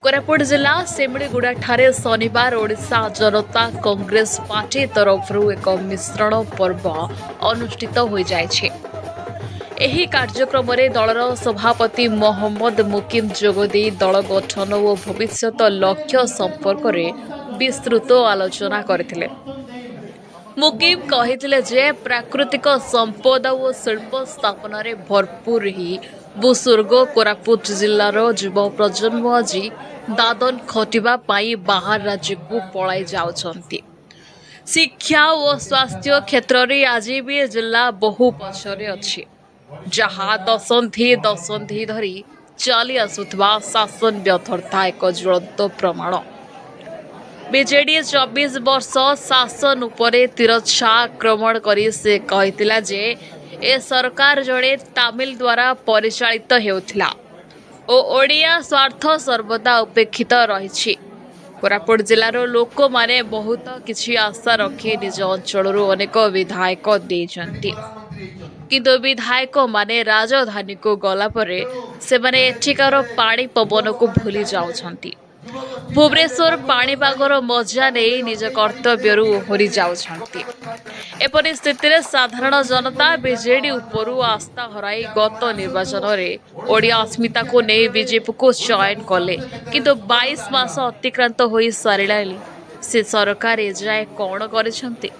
कोरापुट जिला सेमड़ीगुड़ा ठारे शनिवार ओडिशा जनता कांग्रेस पार्टी तरफ एक मिश्रण पर्व अनुष्ठित हो जाइछे। एही कार्यक्रम रे दलर सभापति मोहम्मद मुकिम जोगदी दल गठन और भविष्यत लक्ष्य संपर्क में विस्तृत आलोचना करथिले। मुकिम कहिथिले जे प्राकृतिक संपद और शिल्प स्थापन रे भरपूर ही बुजुर्ग कोरापुट जिल्लार युव प्रजन्म आज दादन खटिबा पाई बाहर राज्य को पलाई जाउछंती। शिक्षा और स्वास्थ्य क्षेत्र रे आज भी जिला बहु पछरे अछि, जहाँ दशंधि धरी चली आसुथबा शासन व्यर्थता एक ज्वलंत प्रमाण। बीजेडी 24 वर्ष शासन उपरे तिरछा आक्रमण करी से कहितिला जे ए सरकार जड़े तामिल द्वारा परिचालित हेउथिला ओ ओडिया स्वार्थ सर्वदा उपेक्षित रहिछि। कोरापुट जिलार लोक माने बहुत किछि आशा रखी निज अंचल अनेक विधायक देइछन्ति, किंतु विधायक माने राजधानी को गला परे से माने एठिकार पानी पवन को भूली जाउछन्ति। भुवनेश्वर पाणीपागर मजा नहीं निज कर्तव्य ओहरी जाउछन्ति। एपरि स्थिति साधारण जनता बीजेडी उपरू आस्था हराई गत निर्वाचन में ओडिया अस्मिता को नहीं बीजेपी को चयन कले, किंतु 22 मास अतिक्रांत हो सारा से सरकार एजाए कौन करिसेंति?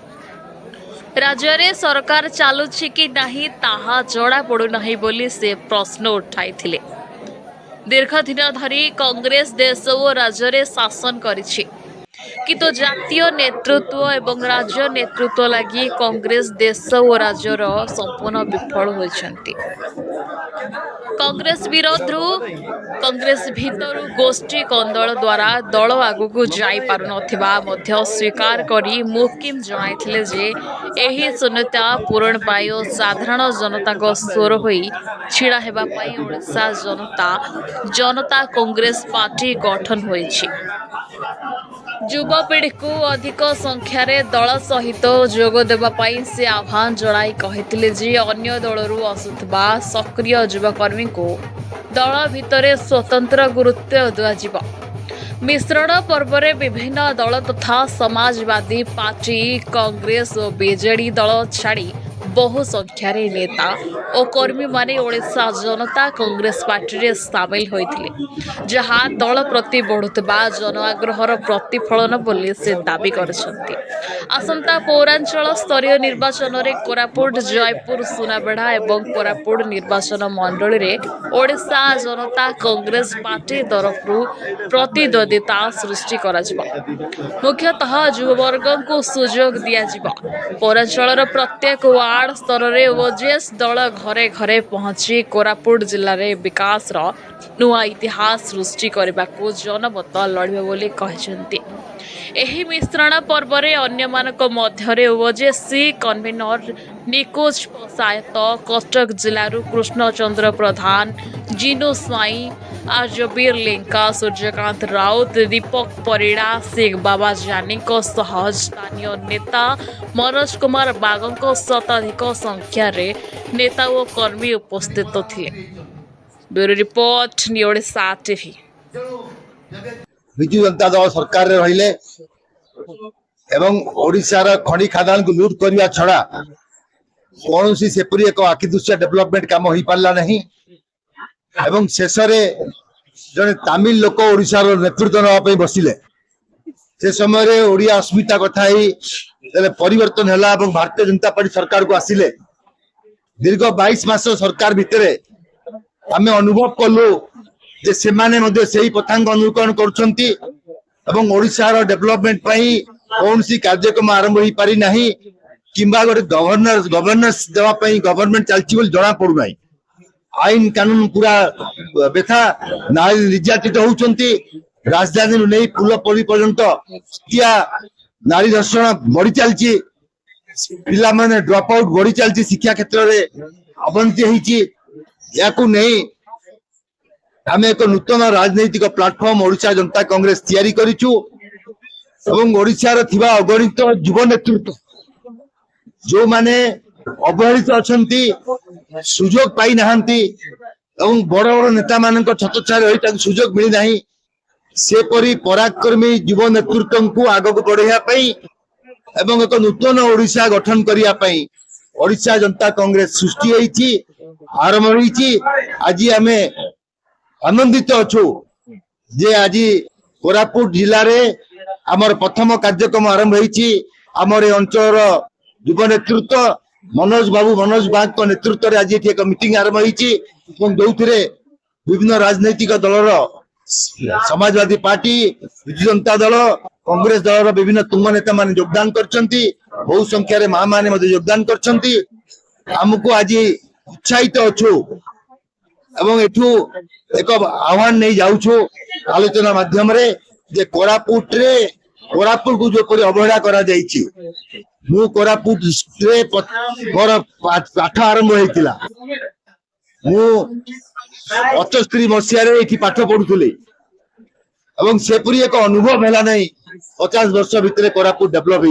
राज्य रे सरकार चालुछि कि नाही ताहा जड़ा पड़ु नाही बोली से प्रश्न उठाइथिले। दीर्घ दिन धरी कांग्रेस देश और राज्य रे शासन करिछि, किंतु जातीय नेतृत्व एवं राज्य नेतृत्व लगी कांग्रेस देश और राज्यर संपूर्ण विफल होइछन्ति। कांग्रेस विरोध कांग्रेस भितर गोष्ठी कंदल द्वारा दल आगु जाई पारु नथिबा मध्य स्वीकार करी मुकिम जणाइथिले जे एही शून्यता पूरण पाई साधारण जनता स्वर होई छिड़ा हेबा पाई ओडिशा जनता कांग्रेस पार्टी गठन होइछि। युवपीढ़ी को अधिक संख्यार दल सहित जोग देबा पाई से आह्वान जणाई कहिथिले जे अन्य दलरू आसुथबा सक्रिय युवकर्मी को दल भितर स्वतंत्र गुरुत्व दिया। मिश्रण पर्व में विभिन्न दल तथा समाजवादी पार्टी कांग्रेस और बीजेडी दल छाड़ी बहु संख्यार नेता और कर्मी माने ओडिशा जनता कांग्रेस पार्टी रे सामिल होइथिले, जहाँ दल प्रति बढ़ुतबा जन आग्रहर प्रतिफलन बोली से दाबी करछन्ति। आसंता पौरांचल स्तरीय निर्वाचन रे कोरापुट जयपुर सुनाबेढ़ा एवं कोरापुट निर्वाचन मंडली रे ओडिशा जनता कांग्रेस पार्टी तरफ प्रतिद्वंदिता सृष्टि कराजिबा। मुख्यतः युववर्ग को सुजोग दिया जिबा। पौरांचल प्रत्येक वार्ड स्तर रे ओजेएस दल घरे घरे पहुंची कोरापुट जिले में विकास नुआ इतिहास सृष्टि करने को जनमत लड़े बोली कहते। एही मिश्रण पर्व में अन्य मानक मध्य ओजेसी कन्वीनर निकुंज पसायत, कटक जिलू कृष्णचंद्र प्रधान, जिनु स्वाई, आजबीर लेंका, सूर्यकांत राउत, दीपक परिड़ा, शेख बाबा जानी स्थानीय नेता मनोज कुमार बागों शताधिक संख्यार नेता और कर्मी उपस्थित थे। Bureau report news Odisha TV. Biju Janata Dal सरकार रे रहिले एवं ओडिशार खनि खादान को लूट करने छड़ा कौन सी सेपरी एक आखिदृश्य डेवलपमेंट काम हो पारला नहीं एवं शेष जने तामिल लोक ओडिशार नेतृत्व नापे बसिले से समय ओडिया अस्मिता कथा ही परिवर्तन है। भारतीय जनता पार्टी सरकार को आसिले दीर्घ 22 मास सरकार भितर आमे अनुभव कलु जे से माने मध्ये सेही पथांग अनुकरण करुछंती एवं ओडिशार डेवलपमेंट पई कौन सी कार्यक्रम आरंभ हो पारि नाही किंबा गोटे गवर्नेंस देवा पई गवर्नमेंट चलची बोल जणा पडु नाही। आईन कानून पूरा बेथा नारी निर्यातित होउछंती। राजधानी नहीं पुल पड़ी पर्यंत नारी धर्षण बढ़ी चलची, पिला माने ड्रॉप आउट बढ़ी चलची, शिक्षा क्षेत्र रे अवनति होईची। याकू नहीं आम एक नूतन राजनैतिक प्लाटफर्म ओडिशा जनता कांग्रेस तैयारी करिछु एवं ओडिशार थिबा अगणित युव नेतृत्व जो माने अवहेलित अछंती, सुजोग पाई नाहंती एवं बड़ बड़ नेता मानक छत्रछाया रही सुजोग मिली नाही सेपरी पराक्रमी युव नेतृत्व को आग को बढ़ाई एवं एक नूतन ओडिशा गठन करने ओडिशा जनता कांग्रेस सृष्टि होती आरंभ होती। आज आम आनंदित अच्छु जे आज कोरापुट जिले में आमर प्रथम कार्यक्रम आरंभ होती। आमर अंचल युव नेतृत्व मनोज बाग को नेतृत्व में आज एक मीटिंग आरंभ होती जो विभिन्न राजनैतिक दलर समाजवादी पार्टी विजु जनता दल कांग्रेस दलर विभिन्न तुंग नेता मान योगदान करछंती। बहु संख्यार मां माने मध्ये योगदान करछंती। हमको आज उत्साहित अच्छु एवं एठू एक आह्वान नहीं जाउछु आलोचना माध्यम रे जे कोरापुट को जो परि अवहेला करा जाईछि। मु कोरापुट रे मोर पाठ आरंभ होइतिला। मु 75 मसीह ये पाठ पढ़ुली एवं सेपरी एक अनुभव है नहीं 50 वर्ष भितर कोरापुट डेभलप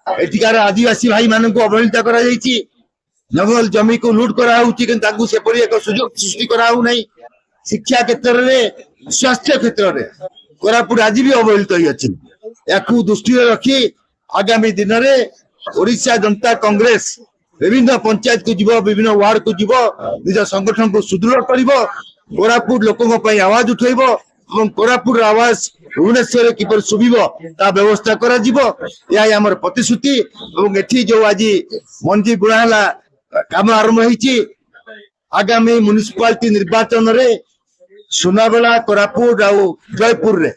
होकार आदिवासी भाई मान को अवहेलित करा जंगल जमी को लुट करा सेपरी एक सुजोग सृष्टि करा नहीं। शिक्षा क्षेत्र में स्वास्थ्य क्षेत्र में कोरापुट आज भी अवहेलित होती। या दृष्टि रखी आगामी दिन में ओडिशा जनता कांग्रेस विभिन्न पंचायत को जीव विभिन्न वार्ड को जीव निज संगठन को सुदृढ़ कर कोरापुट लोकों आवाज उठेब और कोरापुट आवाज भुवनेश्वर किपर शुभिब ता व्यवस्था करा आमर प्रतिश्रुति। एठी जो आज मंजी बुणाला काम आरंभ होती आगामी म्युनिसिपालिटी निर्वाचन रे सुनाबेला कोरापुट आ जयपुर रे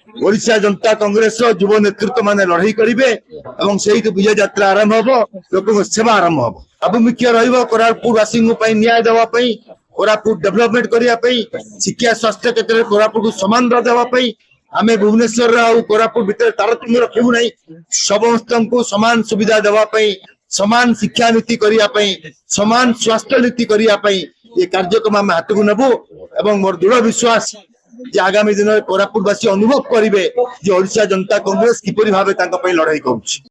ओडिशा जनता कांग्रेस युव नेतृत्व माने लड़ाई करेंगे और से विजय यात्रा आरंभ हम लोक सेवा आरंभ हम आभिमुख्य कोरापुटवासी न्याय देवाई कोरापुट डेभलपमेंट करने शिक्षा स्वास्थ्य क्षेत्र में कोरापुट को सम्मान देवाई आम भुवनेश्वर कोरापुट भितर तारतम्य रखू ना समस्त को समान सुविधा देवाई समान शिक्षा नीति करने समान स्वास्थ्य नीति करने ये कार्यक्रम आम हाथ को नेबू एवं मोर दृढ़ विश्वास जे आगामी दिन में कोरापुटवासी अनुभव करेंगे जे ओडिशा जनता कांग्रेस किपरि भाबे तांका पई लड़ाई करूछि।